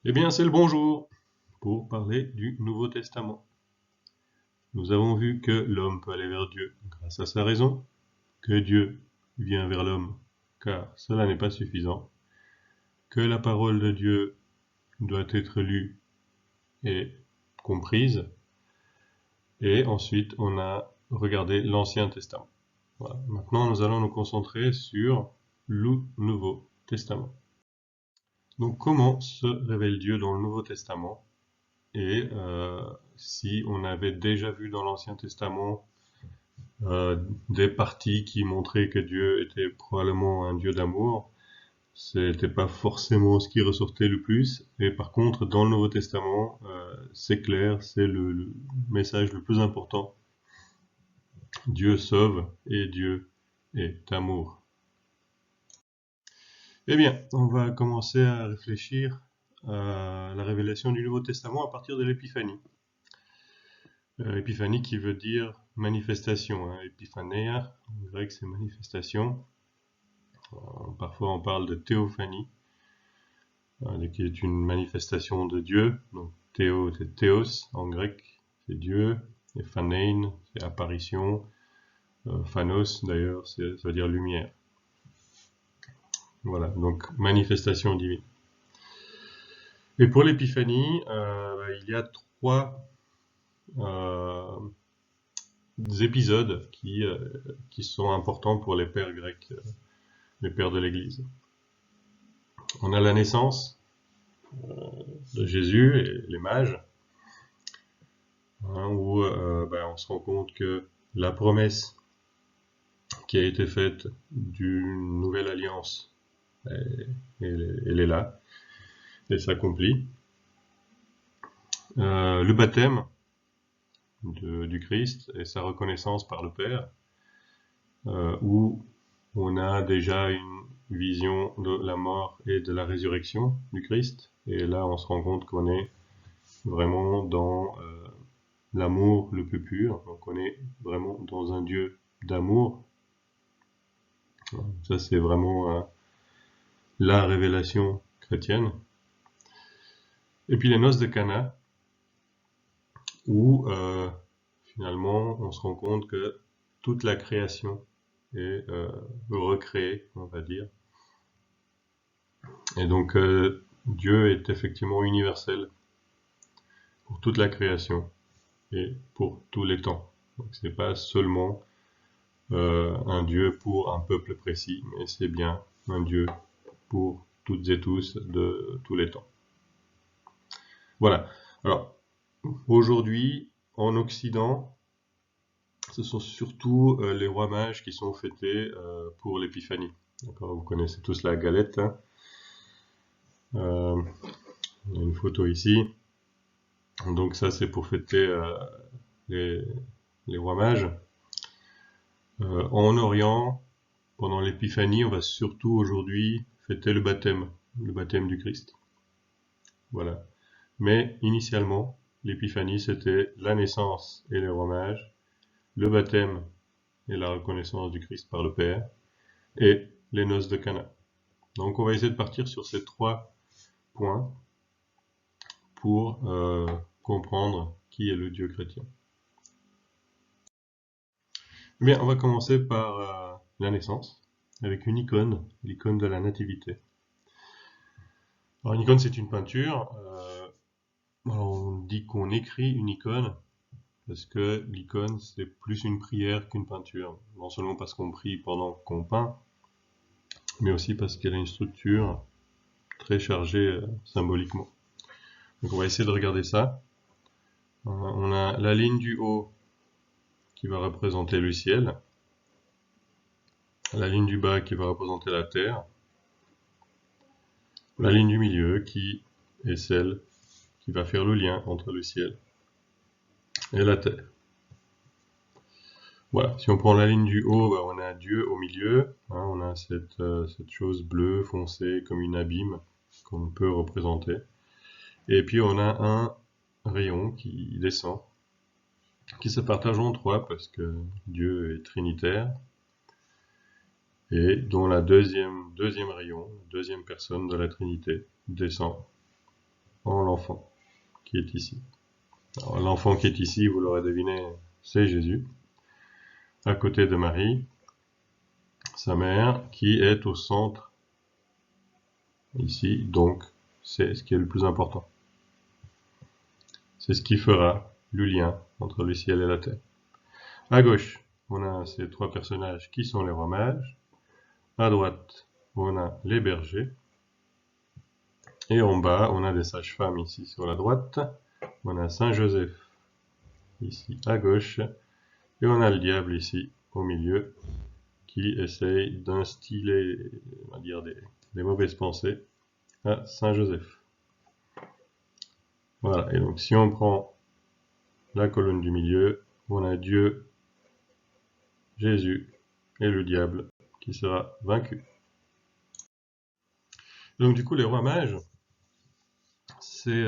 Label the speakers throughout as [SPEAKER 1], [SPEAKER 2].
[SPEAKER 1] Eh bien, c'est le bonjour pour parler du Nouveau Testament. Nous avons vu que l'homme peut aller vers Dieu grâce à sa raison, que Dieu vient vers l'homme car cela n'est pas suffisant, que la parole de Dieu doit être lue et comprise, et ensuite on a regardé l'Ancien Testament. Voilà. Maintenant, nous allons nous concentrer sur le Nouveau Testament. Donc, comment se révèle Dieu dans le Nouveau Testament? Et si on avait déjà vu dans l'Ancien Testament des parties qui montraient que Dieu était probablement un Dieu d'amour, c'était pas forcément ce qui ressortait le plus. Et par contre, dans le Nouveau Testament, c'est clair, c'est le message le plus important. Dieu sauve et Dieu est amour. Eh bien, on va commencer à réfléchir à la révélation du Nouveau Testament à partir de l'Épiphanie. Épiphanie qui veut dire manifestation, hein. Epiphanéa, en grec c'est manifestation. Parfois on parle de théophanie, qui est une manifestation de Dieu. Donc théo c'est théos en grec, c'est Dieu, et phanein c'est apparition, phanos d'ailleurs ça veut dire lumière. Voilà, donc manifestation divine. Et pour l'épiphanie, il y a trois épisodes qui sont importants pour les pères grecs, les pères de l'Église. On a la naissance de Jésus et les mages, hein, où on se rend compte que la promesse qui a été faite d'une nouvelle alliance, elle est là, elle s'accomplit. Le baptême du Christ et sa reconnaissance par le Père, où on a déjà une vision de la mort et de la résurrection du Christ, et là on se rend compte qu'on est vraiment dans l'amour le plus pur, donc on est vraiment dans un Dieu d'amour. Ça c'est vraiment la révélation chrétienne. Et puis les noces de Cana, où finalement on se rend compte que toute la création est recréée, on va dire. Et donc Dieu est effectivement universel pour toute la création et pour tous les temps. Donc c'est pas seulement un Dieu pour un peuple précis, mais c'est bien un Dieu pour toutes et tous de tous les temps. Voilà. Alors, aujourd'hui, en Occident, ce sont surtout les rois mages qui sont fêtés pour l'épiphanie. D'accord, vous connaissez tous la galette, hein. On a une photo ici. Donc ça, c'est pour fêter les, les rois mages. En Orient, pendant l'épiphanie, on va surtout aujourd'hui fêter le baptême du Christ. Voilà. Mais initialement, l'épiphanie, c'était la naissance et les rois mages, le baptême et la reconnaissance du Christ par le Père, et les noces de Cana. Donc on va essayer de partir sur ces trois points pour comprendre qui est le Dieu chrétien. Bien, on va commencer par la naissance, avec une icône, l'icône de la nativité. Alors une icône c'est une peinture, alors on dit qu'on écrit une icône, parce que l'icône c'est plus une prière qu'une peinture, non seulement parce qu'on prie pendant qu'on peint, mais aussi parce qu'elle a une structure très chargée symboliquement. Donc on va essayer de regarder ça. On a la ligne du haut qui va représenter le ciel, la ligne du bas qui va représenter la terre, la ligne du milieu qui est celle qui va faire le lien entre le ciel et la terre. Voilà, si on prend la ligne du haut, on a Dieu au milieu, hein, on a cette chose bleue foncée comme une abîme qu'on peut représenter. Et puis on a un rayon qui descend, qui se partage en trois parce que Dieu est trinitaire, et dont la deuxième rayon, deuxième personne de la Trinité, descend. en l'enfant qui est ici. L'enfant qui est ici, vous l'aurez deviné, c'est Jésus, à côté de Marie, sa mère, qui est au centre ici, donc c'est ce qui est le plus important. C'est ce qui fera le lien entre le ciel et la terre. À gauche, on a ces trois personnages qui sont les rois mages. À droite, on a les bergers. Et en bas, on a des sages-femmes ici sur la droite. On a Saint Joseph ici à gauche. Et on a le diable ici au milieu qui essaye d'instiller, on va dire, des mauvaises pensées à Saint Joseph. Voilà, et donc si on prend la colonne du milieu, on a Dieu, Jésus et le diable qui sera vaincu. Donc du coup, les rois mages, c'est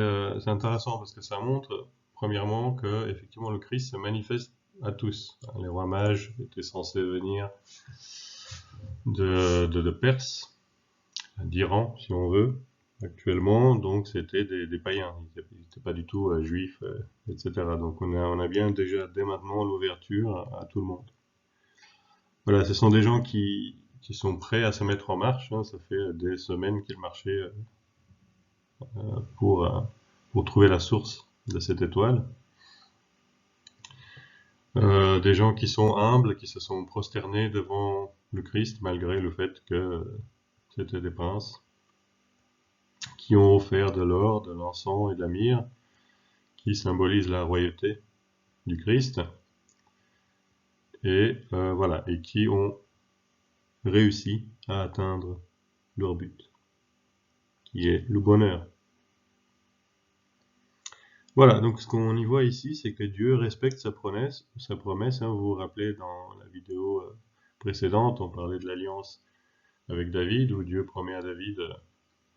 [SPEAKER 1] intéressant parce que ça montre, premièrement, que effectivement le Christ se manifeste à tous. Les rois mages étaient censés venir de Perse, d'Iran, si on veut, actuellement, donc c'était des païens, ils n'étaient pas du tout juifs, etc. Donc on a bien déjà dès maintenant l'ouverture à tout le monde. Voilà, ce sont des gens qui sont prêts à se mettre en marche, hein. Ça fait des semaines qu'ils marchaient pour trouver la source de cette étoile. Des gens qui sont humbles, qui se sont prosternés devant le Christ malgré le fait que c'était des princes, qui ont offert de l'or, de l'encens et de la myrrhe, qui symbolisent la royauté du Christ, et voilà, et qui ont réussi à atteindre leur but, qui est le bonheur. Voilà, donc ce qu'on y voit ici, c'est que Dieu respecte sa promesse. Hein, vous vous rappelez dans la vidéo précédente, on parlait de l'alliance avec David, où Dieu promet à David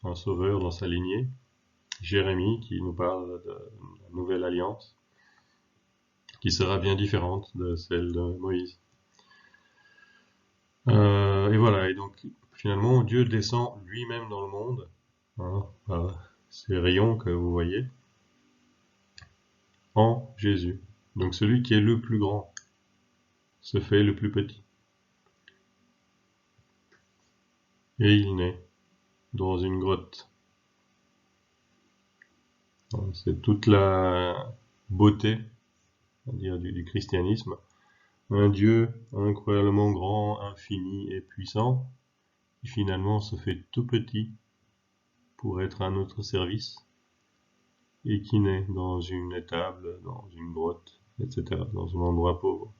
[SPEAKER 1] un sauveur dans sa lignée. Jérémie qui nous parle de la nouvelle alliance, qui sera bien différente de celle de Moïse. Et voilà, et donc finalement Dieu descend lui-même dans le monde, hein, par ces rayons que vous voyez, en Jésus. Donc celui qui est le plus grand se fait le plus petit. Et il naît dans une grotte. C'est toute la beauté, on va dire, du christianisme. Un Dieu incroyablement grand, infini et puissant, qui finalement se fait tout petit pour être à notre service, et qui naît dans une étable, dans une grotte, etc., dans un endroit pauvre.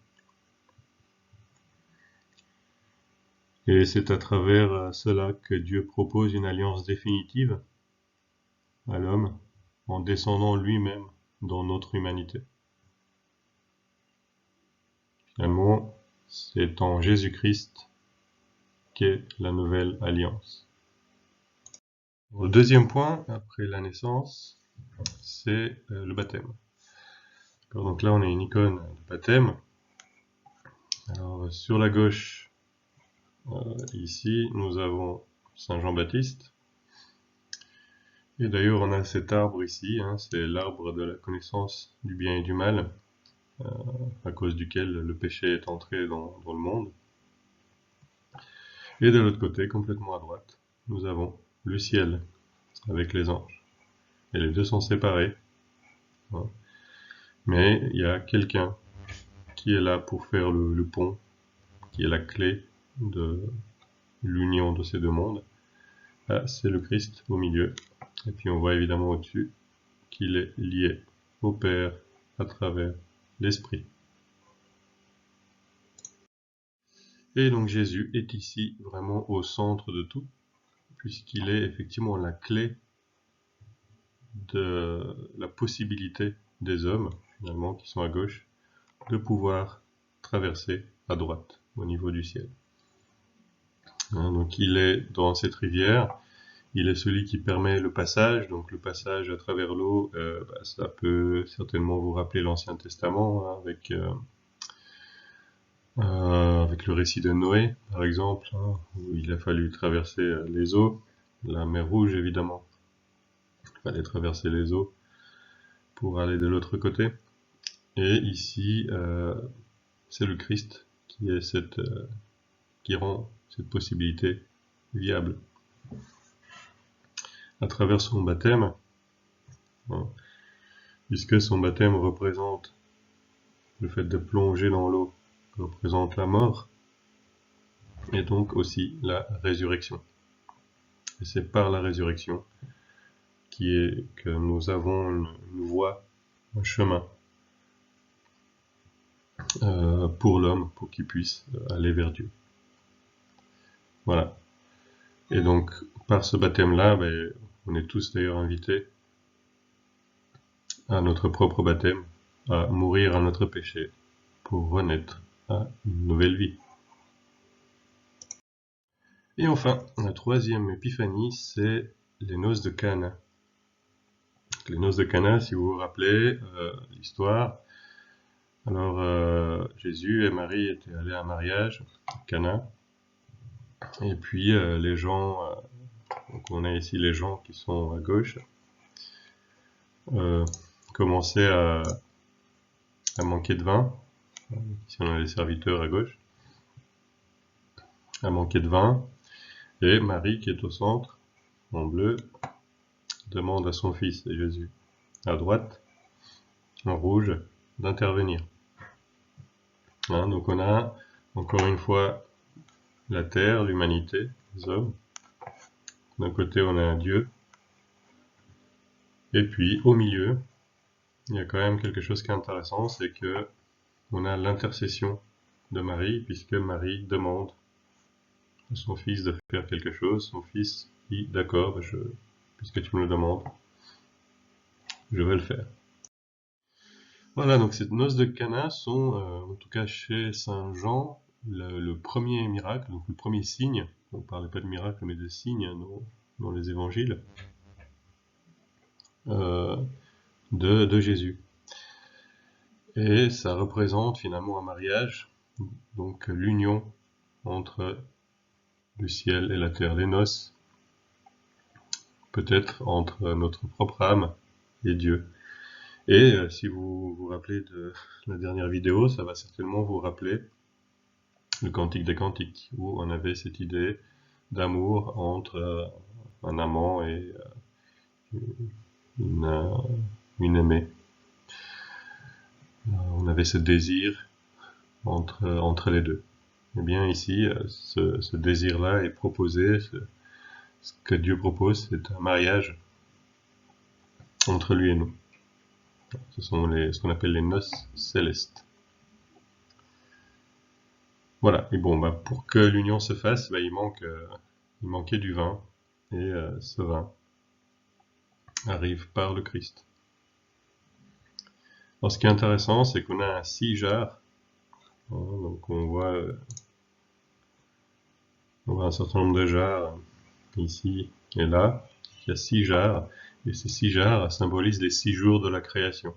[SPEAKER 1] Et c'est à travers cela que Dieu propose une alliance définitive à l'homme, en descendant lui-même dans notre humanité. Finalement, c'est en Jésus-Christ qu'est la nouvelle alliance. Le deuxième point, après la naissance, c'est le baptême. Donc là, on a une icône de baptême. Alors, sur la gauche, ici, nous avons Saint Jean-Baptiste. Et d'ailleurs, on a cet arbre ici, hein, c'est l'arbre de la connaissance du bien et du mal, à cause duquel le péché est entré dans le monde. Et de l'autre côté, complètement à droite, nous avons le ciel avec les anges. Et les deux sont séparés, hein. Mais il y a quelqu'un qui est là pour faire le pont, qui est la clé de l'union de ces deux mondes. Là, c'est le Christ au milieu. Et puis on voit évidemment au-dessus qu'il est lié au Père à travers l'Esprit. Et donc Jésus est ici vraiment au centre de tout, puisqu'il est effectivement la clé de la possibilité des hommes, finalement, qui sont à gauche, de pouvoir traverser à droite, au niveau du ciel. Donc il est dans cette rivière, il est celui qui permet le passage, donc le passage à travers l'eau, ça peut certainement vous rappeler l'Ancien Testament, hein, avec le récit de Noé, par exemple, hein, où il a fallu traverser les eaux, la mer Rouge évidemment, fallait traverser les eaux pour aller de l'autre côté. Et ici, c'est le Christ qui rend cette possibilité viable. À travers son baptême, hein, puisque son baptême représente le fait de plonger dans l'eau, représente la mort, et donc aussi la résurrection. Et c'est par la résurrection que nous avons une voie, un chemin pour l'homme, pour qu'il puisse aller vers Dieu. Voilà. Et donc, par ce baptême-là, on est tous d'ailleurs invités à notre propre baptême, à mourir à notre péché, pour renaître à une nouvelle vie. Et enfin, la troisième épiphanie, c'est les noces de Cana. Les noces de Cana, si vous vous rappelez l'histoire, alors Jésus et Marie étaient allés à un mariage à Cana, et puis les gens, donc on a ici les gens qui sont à gauche, commençaient à manquer de vin. Ici on a les serviteurs à gauche, à manquer de vin, et Marie qui est au centre, en bleu, demande à son fils, et Jésus, à droite, en rouge, d'intervenir. Hein, donc on a encore une fois la terre, l'humanité, les hommes. D'un côté on a Dieu, et puis au milieu, il y a quand même quelque chose qui est intéressant, c'est que on a l'intercession de Marie, puisque Marie demande à son fils de faire quelque chose. Son fils dit d'accord, puisque tu me le demandes, je vais le faire. Voilà, donc ces noces de Cana sont, en tout cas chez Saint Jean, le premier miracle, donc le premier signe. On ne parlait pas de miracle, mais de signe dans les évangiles de Jésus. Et ça représente finalement un mariage, donc l'union entre le ciel et la terre, les noces, peut-être entre notre propre âme et Dieu. Et si vous vous rappelez de la dernière vidéo, ça va certainement vous rappeler le Cantique des Cantiques, où on avait cette idée d'amour entre un amant et une aimée. On avait ce désir entre les deux. Et bien ici, ce désir-là est proposé, ce que Dieu propose, c'est un mariage entre lui et nous. Ce sont ce qu'on appelle les noces célestes. Voilà, et bon, pour que l'union se fasse, il manquait du vin, et ce vin arrive par le Christ. Alors ce qui est intéressant, c'est qu'on a 6 jarres, hein, donc on voit un certain nombre de jarres ici et là. Il y a 6 jarres, et ces 6 jarres symbolisent les 6 jours de la création,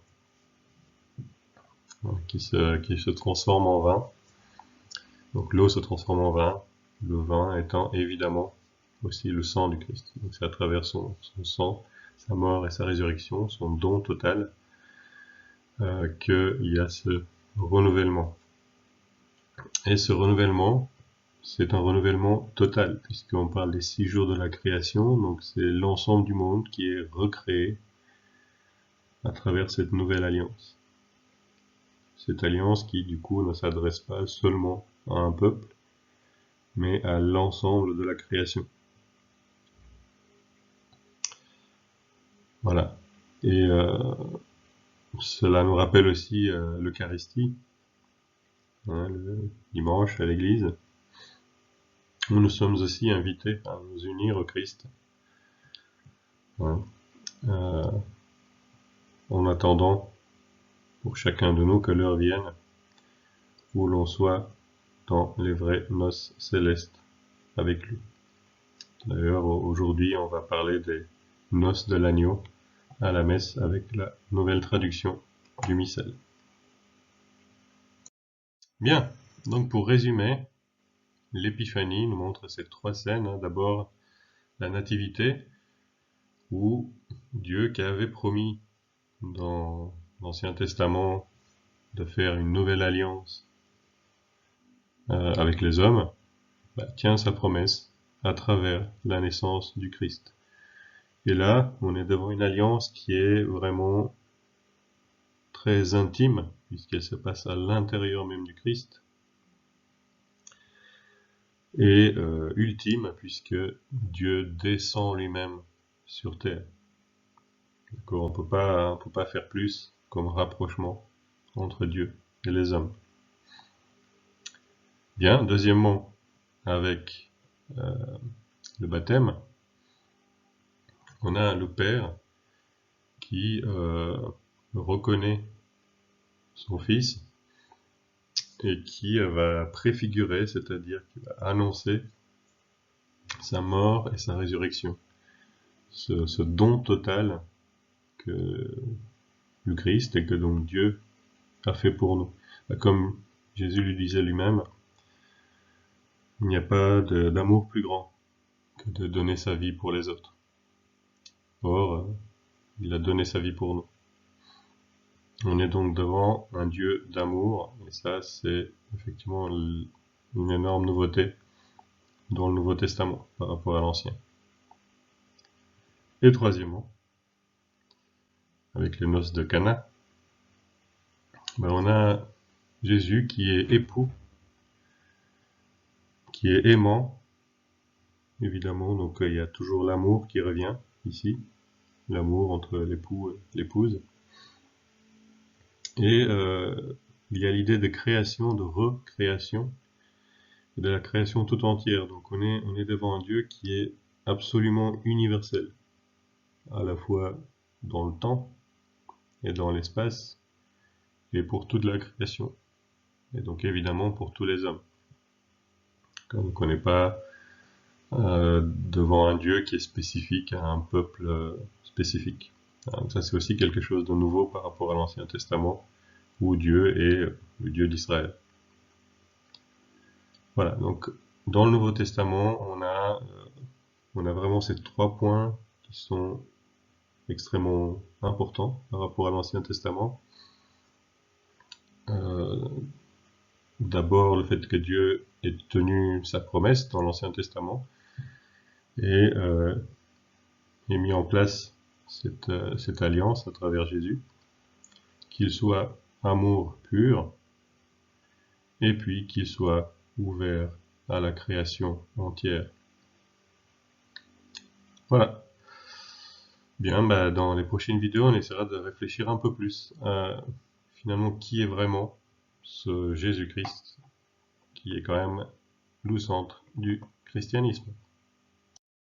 [SPEAKER 1] hein, qui se transforment en vin. Donc l'eau se transforme en vin, le vin étant évidemment aussi le sang du Christ. Donc c'est à travers son sang, sa mort et sa résurrection, son don total, qu'il y a ce renouvellement. Et ce renouvellement, c'est un renouvellement total, puisqu'on parle des 6 jours de la création, donc c'est l'ensemble du monde qui est recréé à travers cette nouvelle alliance. Cette alliance qui, du coup, ne s'adresse pas seulement à un peuple, mais à l'ensemble de la création. Voilà. Et cela nous rappelle aussi l'Eucharistie, hein, le dimanche à l'église, où nous sommes aussi invités à nous unir au Christ, hein, en attendant pour chacun de nous que l'heure vienne où l'on soit dans les vraies noces célestes avec lui. D'ailleurs, aujourd'hui, on va parler des noces de l'agneau à la messe avec la nouvelle traduction du missel. Bien, donc pour résumer, l'épiphanie nous montre ces 3 scènes. D'abord, la nativité, où Dieu qui avait promis dans l'Ancien Testament de faire une nouvelle alliance avec les hommes, tient sa promesse à travers la naissance du Christ. Et là, on est devant une alliance qui est vraiment très intime, puisqu'elle se passe à l'intérieur même du Christ, et ultime, puisque Dieu descend lui-même sur terre. On peut pas faire plus comme rapprochement entre Dieu et les hommes. Bien, deuxièmement, avec le baptême, on a le Père qui reconnaît son Fils et qui va préfigurer, c'est-à-dire qui va annoncer sa mort et sa résurrection. Ce don total que le Christ et que donc Dieu a fait pour nous. Comme Jésus lui disait lui-même, il n'y a pas d'amour plus grand que de donner sa vie pour les autres. Or, il a donné sa vie pour nous. On est donc devant un Dieu d'amour, et ça c'est effectivement une énorme nouveauté dans le Nouveau Testament par rapport à l'Ancien. Et troisièmement, avec les noces de Cana, on a Jésus qui est époux, qui est aimant, évidemment, donc il y a toujours l'amour qui revient ici, l'amour entre l'époux et l'épouse. Et il y a l'idée de création, de recréation, et de la création tout entière. Donc on est devant un Dieu qui est absolument universel, à la fois dans le temps et dans l'espace, et pour toute la création. Et donc évidemment pour tous les hommes. Donc on n'est pas devant un Dieu qui est spécifique à un peuple spécifique. Donc ça c'est aussi quelque chose de nouveau par rapport à l'Ancien Testament, où Dieu est le Dieu d'Israël. Voilà, donc dans le Nouveau Testament, on a vraiment ces trois points qui sont extrêmement importants par rapport à l'Ancien Testament. D'abord, le fait que Dieu ait tenu sa promesse dans l'Ancien Testament et ait mis en place cette alliance à travers Jésus, qu'il soit amour pur et puis qu'il soit ouvert à la création entière. Voilà. Bien, dans les prochaines vidéos, on essaiera de réfléchir un peu plus à finalement qui est vraiment ce Jésus-Christ, qui est quand même le centre du christianisme.